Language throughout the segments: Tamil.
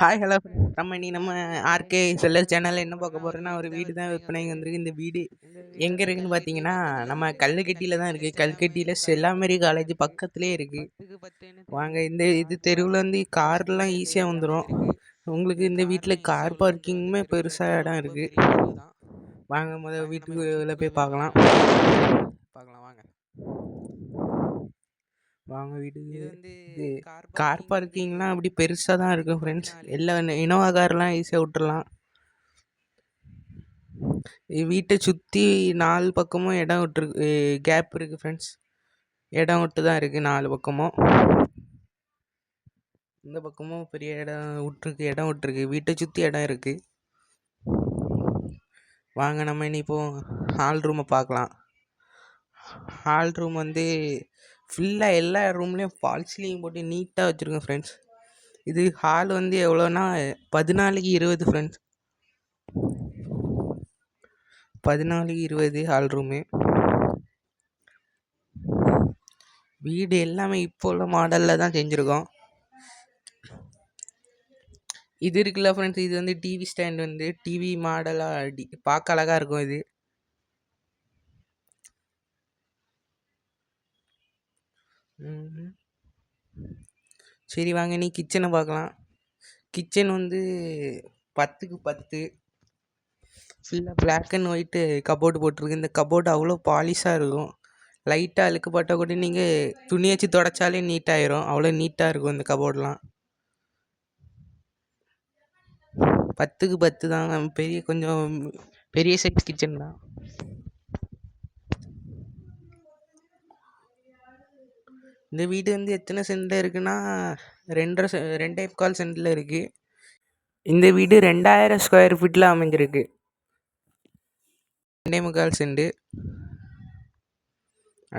ஹாய் ஹலோ நம்ம ஆர்கே செல்லர் சேனலில் என்ன பார்க்க போகிறோன்னா ஒரு வீடு தான் விற்பனைக்கு வந்திருக்கு. இந்த வீடு எங்கே இருக்குதுன்னு பார்த்தீங்கன்னா நம்ம கல்லுக்கட்டியில் தான் இருக்குது. கல்லுக்கட்டியில் செல்லாமேரி காலேஜ் பக்கத்துலேயே இருக்குது. வாங்க இந்த இது தெருவில் வந்து கார்லாம் ஈஸியாக வந்துடும். உங்களுக்கு இந்த வீட்டில் கார் பார்க்கிங்குமே பெருசாக இடம் இருக்குது. வாங்க முதல் வீட்டுக்குள்ளே போய் பார்க்கலாம். வாங்க வாங்க வீட்டுக்கு. இது கார் பார்க்கிங்லாம் அப்படி பெருசாக தான் இருக்கும் ஃப்ரெண்ட்ஸ். எல்லாம் இனோவா கார்லாம் ஈஸியாக விட்டுறலாம். வீட்டை சுற்றி 4 பக்கமும் இடம் விட்டுருக்கு, கேப் இருக்குது ஃப்ரெண்ட்ஸ். இடம் விட்டு தான் இருக்குது 4 பக்கமும். இந்த பக்கமும் பெரிய இடம் விட்டுருக்கு. வீட்டை சுற்றி இடம் இருக்குது. வாங்க நம்ம இனி இப்போ ஹால் ரூமை பார்க்கலாம். ஹால் ரூம் வந்து ஃபுல்லாக எல்லா ரூம்லேயும் ஃபால் சீலிங் போட்டு நீட்டாக வச்சுருக்கேன் ஃப்ரெண்ட்ஸ். இது ஹால் வந்து எவ்வளோன்னா 14x20 friends. 14x20 hall room. வீடு எல்லாமே இப்போ உள்ள மாடலில் தான் செஞ்சுருக்கோம். இது இருக்குல்ல ஃப்ரெண்ட்ஸ், இது வந்து டிவி ஸ்டாண்ட். வந்து டிவி மாடலாக பார்க்க அழகாக இருக்கும் இது. சரி வாங்க நீ கிச்சனை பார்க்கலாம். கிச்சன் வந்து 10x10 ஃபுல்லாக பிளாக் அண்ட் ஒயிட்டு கபோர்டு போட்டிருக்கு. இந்த கபோர்டு அவ்வளோ பாலிஷாக இருக்கும். லைட்டாக அழுக்கு பட்டால் கூட நீங்கள் துணி வச்சு தொடச்சாலே நீட்டாகிடும். அவ்வளோ நீட்டாக இருக்கும் இந்த கபோர்டெலாம். 10x10 தான். கொஞ்சம் பெரிய சைஸ் கிச்சன் தான். இந்த வீடு வந்து எத்தனை சென்டில் இருக்குன்னா 2.25 சென்டில் இருக்குது. இந்த வீடு 2000 ஸ்கொயர் ஃபீட்டில் அமைஞ்சிருக்கு. 2.25 சென்ட்.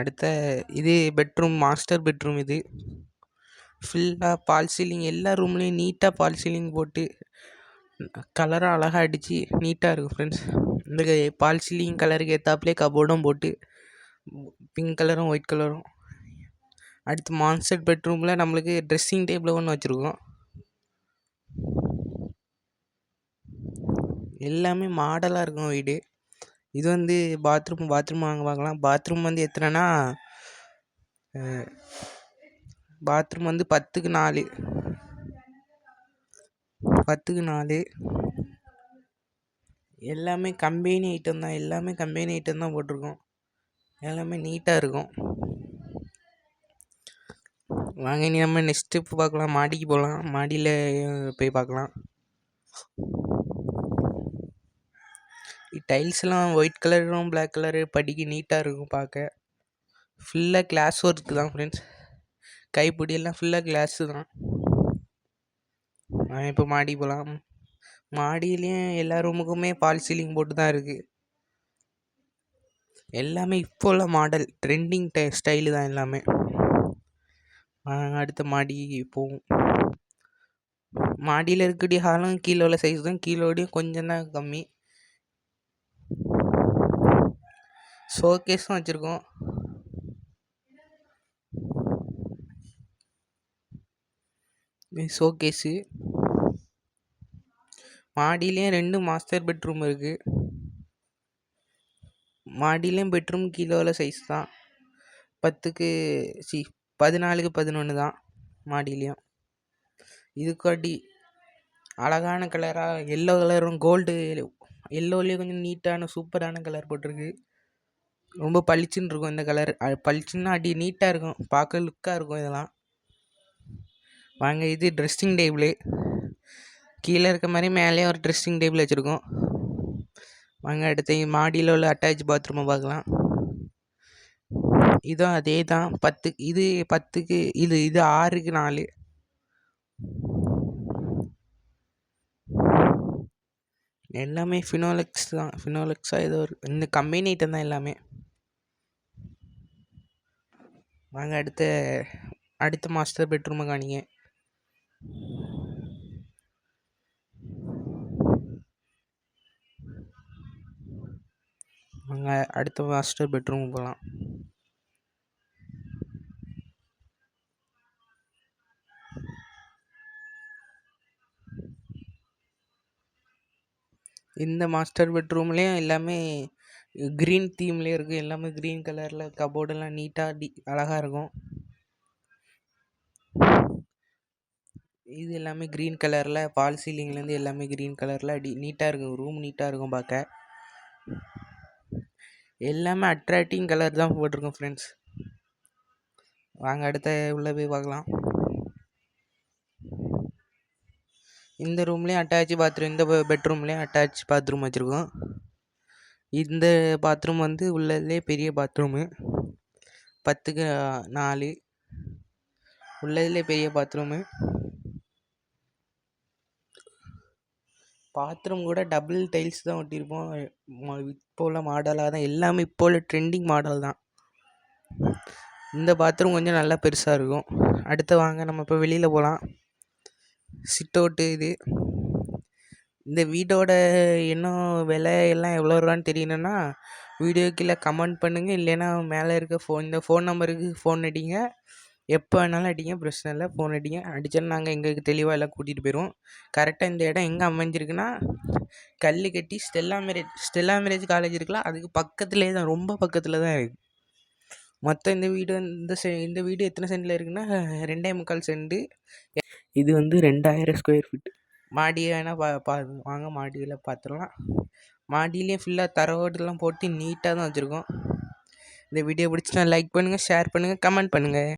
அடுத்த இது பெட்ரூம், மாஸ்டர் பெட்ரூம். இது ஃபுல்லாக பால் சீலிங். எல்லா ரூம்லேயும் நீட்டாக பால் சீலிங் போட்டு கலராக அழகாக அடித்து நீட்டாக இருக்கும் ஃப்ரெண்ட்ஸ். இந்த பால் சீலிங் கலருக்கு ஏற்றாப்புலே கபோர்டும் போட்டு பிங்க் கலரும் ஒயிட் கலரும். அடுத்து மாஸ்டர் பெட்ரூமில் நம்மளுக்கு ட்ரெஸ்ஸிங் டேபிள் ஒன்று வச்சுருக்கோம். எல்லாமே மாடலாக இருக்கும் வீடு. இது வந்து பாத்ரூம் வாங்க பார்க்கலாம். பாத்ரூம் வந்து எத்தனைனா பாத்ரூம் வந்து 10x4. 10x4. எல்லாமே கம்பெனி ஐட்டம் தான். எல்லாமே கம்பெனி ஐட்டம் தான் போட்டிருக்கோம். எல்லாமே நீட்டாக இருக்கும். வாங்க இனி நம்ம நெக்ஸ்ட் ஸ்டெப் பார்க்கலாம். மாடிக்கு போகலாம். மாடியில் போய் பார்க்கலாம். டைல்ஸ்லாம் ஒயிட் கலரும் பிளாக் கலரு படிக்க நீட்டாக இருக்கும் பார்க்க. ஃபுல்லாக கிளாஸ் ஒர்க்கு தான் ஃப்ரெண்ட்ஸ். கைப்பிடியெல்லாம் ஃபுல்லாக கிளாஸு தான். இப்போ மாடி போகலாம். மாடியிலையும் எல்லா ரூமுக்குமே பால் சீலிங் போட்டு தான் இருக்குது. எல்லாமே இப்போ உள்ள மாடல் ட்ரெண்டிங் ஸ்டைலு தான் எல்லாமே. அடுத்த மாடி போவோம். மாடியில் இருக்கக்கூடிய ஹாலும் கீழே உள்ள சைஸ் தான். கீழோடையும் கொஞ்சம் தான் கம்மி. ஷோகேஸும் வச்சுருக்கோம். ஷோகேஸு. மாடியிலையும் 2 மாஸ்டர் பெட்ரூம் இருக்குது. மாடியிலையும் பெட்ரூம் கீழே உள்ள சைஸ் தான். 14x11 தான் மாடியிலையும். இதுக்காட்டி அழகான கலராக எல்லோ கலரும் கோல்டு எல்லோலேயும் கொஞ்சம் நீட்டான சூப்பரான கலர் போட்டிருக்கு. ரொம்ப பளிச்சுன்னு இருக்கும் இந்த கலர். பளிச்சுன்னா அடி நீட்டாக இருக்கும், பார்க்க லுக்காக இருக்கும் இதெல்லாம். வாங்க இது ட்ரெஸ்ஸிங் டேபிள். கீழே இருக்க மாதிரி மேலேயும் ஒரு ட்ரெஸ்ஸிங் டேபிள் வச்சுருக்கோம். வாங்க அடுத்து மாடியில் உள்ள அட்டாச் பாத்ரூமை பார்க்கலாம். இதுவும் அதே தான். 10 இது 10க்கு இது 6x4. எல்லாமே ஃபினோலெக்ஸ் தான். ஃபினோலெக்ஸாக ஏதோ ஒரு இந்த கம்பெனி ஐட்டம் தான் எல்லாமே. வாங்க அடுத்த மாஸ்டர் பெட்ரூமை காணிங்க. வாங்க அடுத்த மாஸ்டர் பெட்ரூம் போகலாம். இந்த மாஸ்டர் பெட்ரூம்லேயும் எல்லாமே க்ரீன் தீம்லேயே இருக்குது. எல்லாமே க்ரீன் கலரில் கபோர்டெல்லாம் நீட்டாக அழகாக இருக்கும். இது எல்லாமே க்ரீன் கலரில் ஃபால் சீலிங்லேருந்து எல்லாமே க்ரீன் கலரில் நீட்டாக இருக்கும். ரூம் நீட்டாக இருக்கும் பார்க்க. எல்லாமே அட்ராக்டிங் கலர் தான் போட்டிருக்கோம் ஃப்ரெண்ட்ஸ். வாங்க அடுத்த உள்ளே போய் பார்க்கலாம். இந்த ரூம்லேயும் அட்டாச் பாத்ரூம், இந்த பெட்ரூம்லேயும் அட்டாச் பாத்ரூம் வச்சுருக்கோம். இந்த பாத்ரூம் வந்து உள்ளதுலே பெரிய பாத்ரூமு, 10க்கு 4 உள்ளதுலே பெரிய பாத்ரூமு. பாத்ரூம் கூட டபுள் டைல்ஸ் தான் ஒட்டியிருப்போம். இப்போ உள்ள மாடலாக தான் எல்லாமே, இப்போ உள்ள ட்ரெண்டிங் மாடல் தான். இந்த பாத்ரூம் கொஞ்சம் நல்லா பெருசாக இருக்கும். அடுத்து வாங்க நம்ம இப்போ வெளியில் போகலாம். சிட் அவுட்டு இது. இந்த வீட்டோட இன்னும் விலை எல்லாம் எவ்வளோ ரூபான்னு தெரியணுன்னா வீடியோ கீழே கமெண்ட் பண்ணுங்கள். இல்லைன்னா மேலே இருக்க இந்த ஃபோன் நம்பருக்கு ஃபோன் அடிங்க. எப்போ வேணாலும் அடிங்க, பிரச்சனை இல்லை. ஃபோன் அடிங்க. அடித்தோன்னா நாங்கள் எங்களுக்கு தெளிவாக எல்லாம் கூட்டிகிட்டு போயிடுவோம். கரெக்டாக இந்த இடம் எங்கே அமைஞ்சிருக்குன்னா கல்லுக்கட்டி ஸ்டெல்லா மேரேஜ் காலேஜ் இருக்குல்ல, அதுக்கு பக்கத்துலேயே தான், ரொம்ப பக்கத்தில் தான் இருக்குது. மொத்தம் இந்த வீடு இந்த வீடு எத்தனை சென்டில் இருக்குன்னா 2.25 சென்ட். இது வந்து 2000 ஸ்கொயர் ஃபீட். மாடியை வேணால் வாங்க மாடியில் பார்த்துடலாம். மாடியிலையும் ஃபுல்லாக தரவோடெல்லாம் போட்டு நீட்டாக தான் வச்சுருக்கோம். இந்த வீடியோ பிடிச்சினா லைக் பண்ணுங்கள், ஷேர் பண்ணுங்கள், கமெண்ட் பண்ணுங்கள்.